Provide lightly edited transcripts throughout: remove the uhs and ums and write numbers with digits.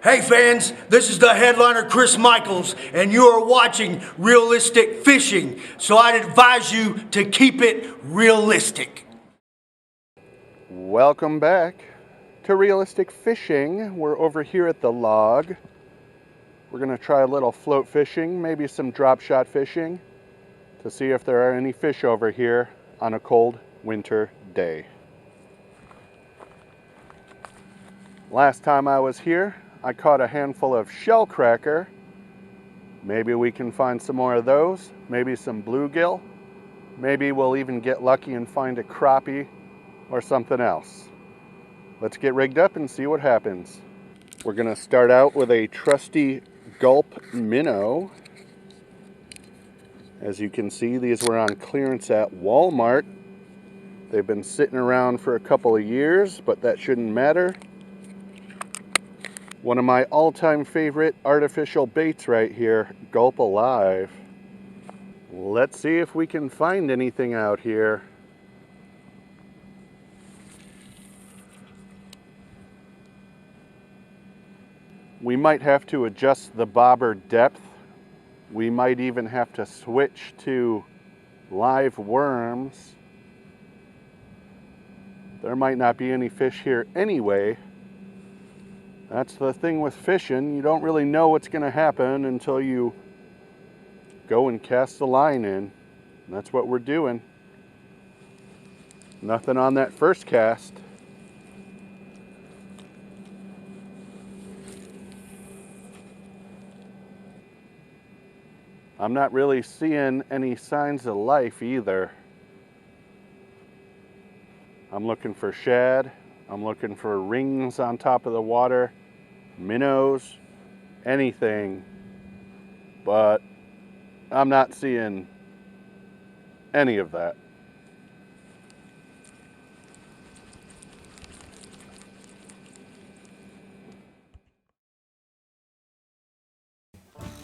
Hey fans, this is the headliner Chris Michaels, and you are watching Realistic Fishing, so I'd advise you to keep it realistic. Welcome back to Realistic Fishing. We're over here at the log. We're going to try a little float fishing, maybe some drop shot fishing, to see if there are any fish over here on a cold winter day. Last time I was here, I caught a handful of shell cracker. Maybe we can find some more of those, maybe some bluegill. Maybe we'll even get lucky and find a crappie or something else. Let's get rigged up and see what happens. We're gonna start out with a trusty Gulp Minnow. As you can see, these were on clearance at Walmart. They've been sitting around for a couple of years, but that shouldn't matter. One of my all-time favorite artificial baits right here, Gulp Alive. Let's see if we can find anything out here. We might have to adjust the bobber depth. We might even have to switch to live worms. There might not be any fish here anyway. That's the thing with fishing. You don't really know what's going to happen until you go and cast the line in. And that's what we're doing. Nothing on that first cast. I'm not really seeing any signs of life either. I'm looking for shad. I'm looking for rings on top of the water, minnows, anything. But I'm not seeing any of that.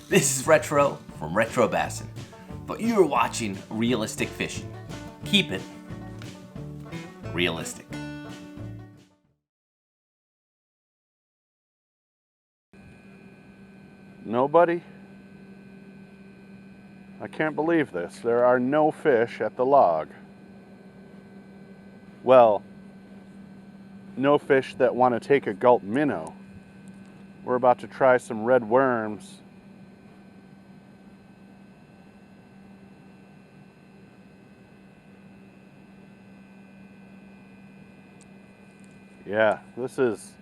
This is Retro from Retro Bassin, but you're watching Realistic Fishing. Keep it realistic. Nobody? I can't believe this. There are no fish at the log. Well, no fish that want to take a Gulp Minnow. We're about to try some red worms. Yeah, this is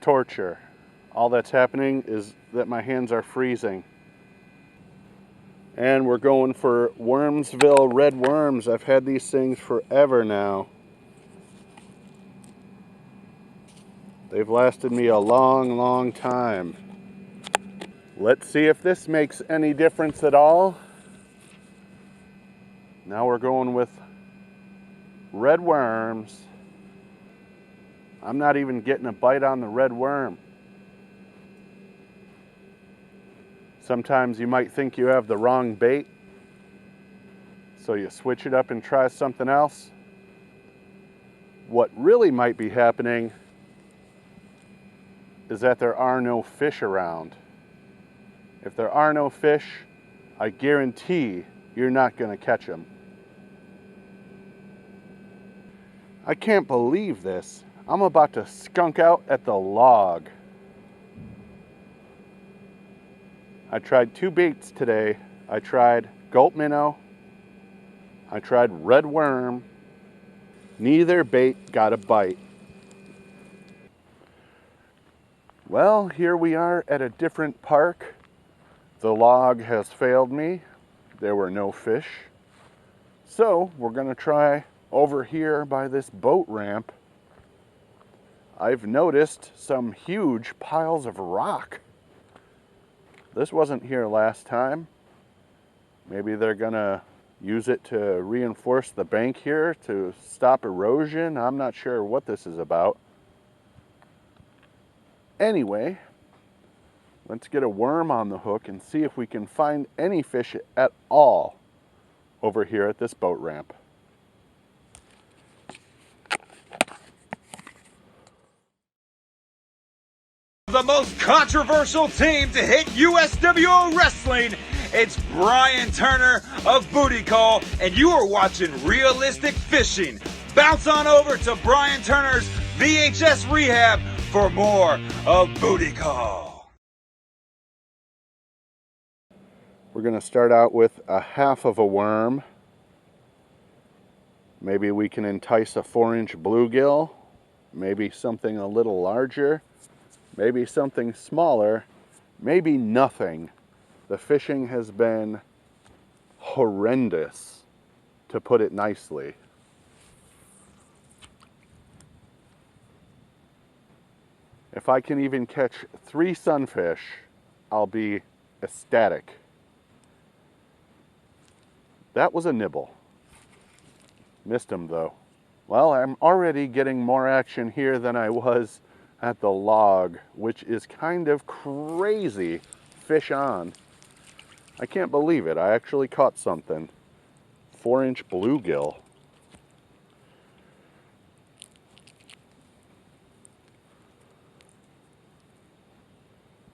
torture. All that's happening is that my hands are freezing. And we're going for Wormsville red worms. I've had these things forever now. They've lasted me a long, long time. Let's see if this makes any difference at all. Now we're going with red worms. I'm not even getting a bite on the red worm. Sometimes you might think you have the wrong bait, so you switch it up and try something else. What really might be happening is that there are no fish around. If there are no fish, I guarantee you're not going to catch them. I can't believe this. I'm about to skunk out at the log. I tried two baits today. I tried Gulp Minnow. I tried red worm. Neither bait got a bite. Well, here we are at a different park. The log has failed me. There were no fish. So we're going to try over here by this boat ramp. I've noticed some huge piles of rock. This wasn't here last time. Maybe they're gonna use it to reinforce the bank here to stop erosion. I'm not sure what this is about. Anyway, let's get a worm on the hook and see if we can find any fish at all over here at this boat ramp. the most controversial team to hit USWO Wrestling. It's Brian Turner of Booty Call, and you are watching Realistic Fishing. Bounce on over to Brian Turner's VHS Rehab for more of Booty Call. We're going to start out with a half of a worm. Maybe we can entice a 4-inch bluegill. Maybe something a little larger. Maybe something smaller. Maybe nothing. The fishing has been horrendous, to put it nicely. If I can even catch 3 sunfish, I'll be ecstatic. That was a nibble. Missed him though. Well, I'm already getting more action here than I was at the log, which is kind of crazy. Fish on. I can't believe it. I actually caught something. 4-inch bluegill.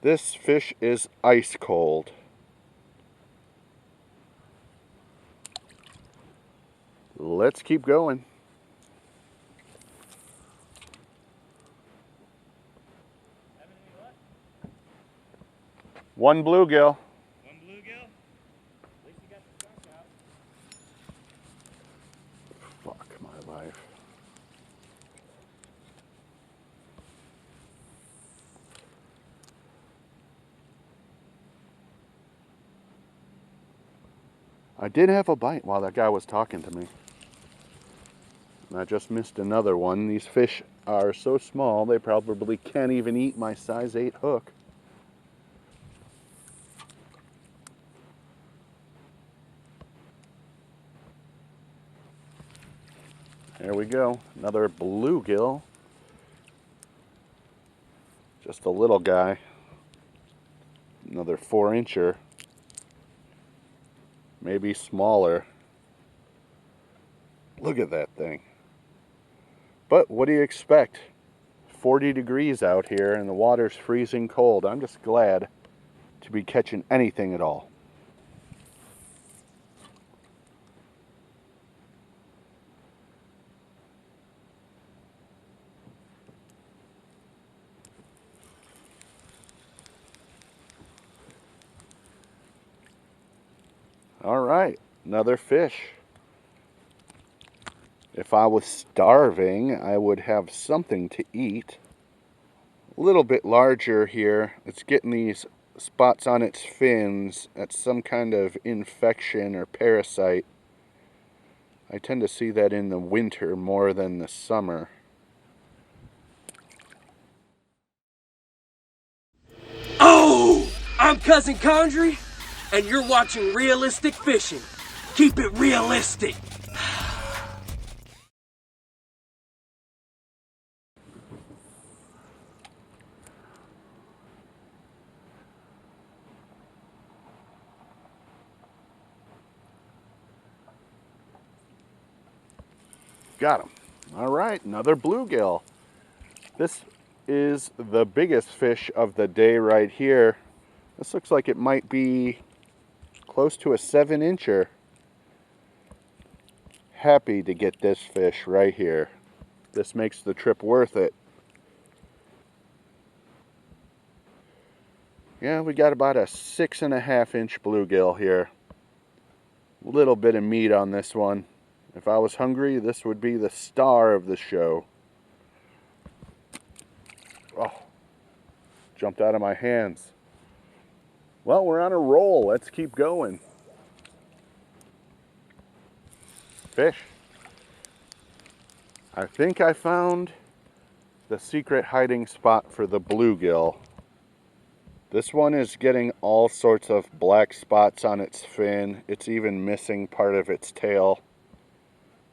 This fish is ice cold. Let's keep going. One bluegill. One bluegill? At least you got the shark out. Fuck my life. I did have a bite while that guy was talking to me. And I just missed another one. These fish are so small, they probably can't even eat my size 8 hook. There we go, another bluegill. Just a little guy. Another 4-incher. Maybe smaller. Look at that thing. But what do you expect? 40 degrees out here and the water's freezing cold. I'm just glad to be catching anything at all. All right, another fish. If I was starving, I would have something to eat. A little bit larger here. It's getting these spots on its fins. That's some kind of infection or parasite. I tend to see that in the winter more than the summer. Oh, I'm Cousin Condry, and you're watching Realistic Fishing. Keep it realistic. Got him. All right, another bluegill. This is the biggest fish of the day right here. This looks like it might be close to a 7-incher. Happy to get this fish right here. This makes the trip worth it. Yeah, we got about a 6.5-inch bluegill here. A little bit of meat on this one. If I was hungry, this would be the star of the show. Oh, jumped out of my hands. Well, we're on a roll. Let's keep going. Fish. I think I found the secret hiding spot for the bluegill. This one is getting all sorts of black spots on its fin. It's even missing part of its tail.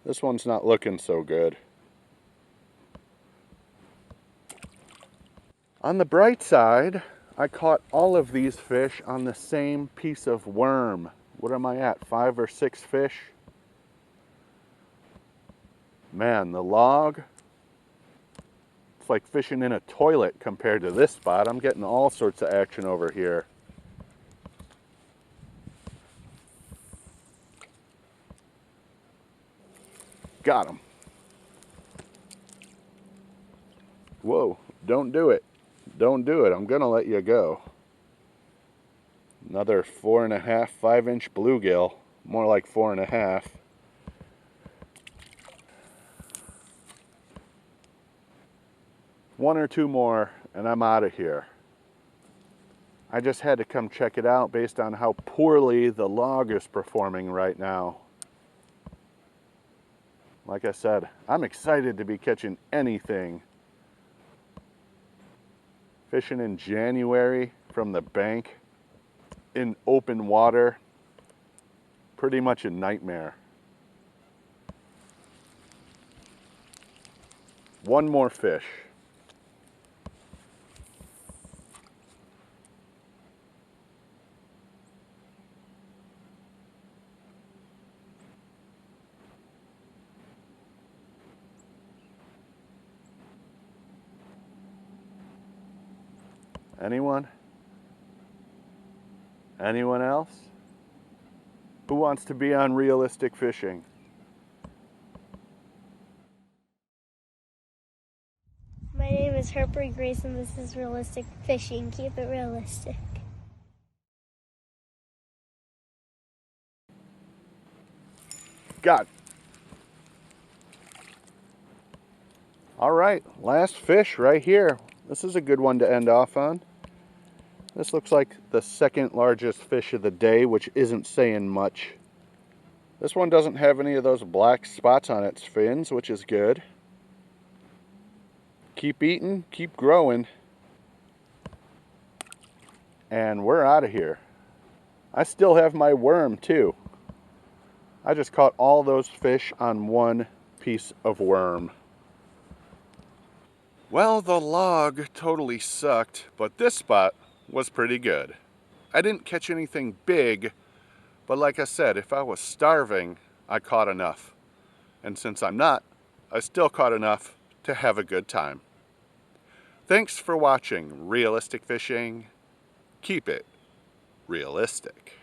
This one's not looking so good. On the bright side, I caught all of these fish on the same piece of worm. What am I at, 5 or 6 fish? Man, the log almost like fishing in a toilet compared to this spot. I'm getting all sorts of action over here. Got him. Whoa, don't do it. Don't do it. I'm gonna let you go. Another 4.5, 5-inch bluegill. More like 4.5. One or two more and I'm out of here. I just had to come check it out based on how poorly the log is performing right now. Like I said, I'm excited to be catching anything. Fishing in January from the bank in open water, pretty much a nightmare. One more fish. Anyone? Anyone else? Who wants to be on Realistic Fishing? My name is Harper Grace and this is Realistic Fishing. Keep it realistic. Got it. All right, last fish right here. This is a good one to end off on. This looks like the second largest fish of the day, which isn't saying much. This one doesn't have any of those black spots on its fins, which is good. Keep eating, keep growing. And we're out of here. I still have my worm too. I just caught all those fish on one piece of worm. Well, the log totally sucked, but this spot was pretty good. I didn't catch anything big, but like I said, if I was starving, I caught enough. And since I'm not, I still caught enough to have a good time. Thanks for watching Realistic Fishing. Keep it realistic.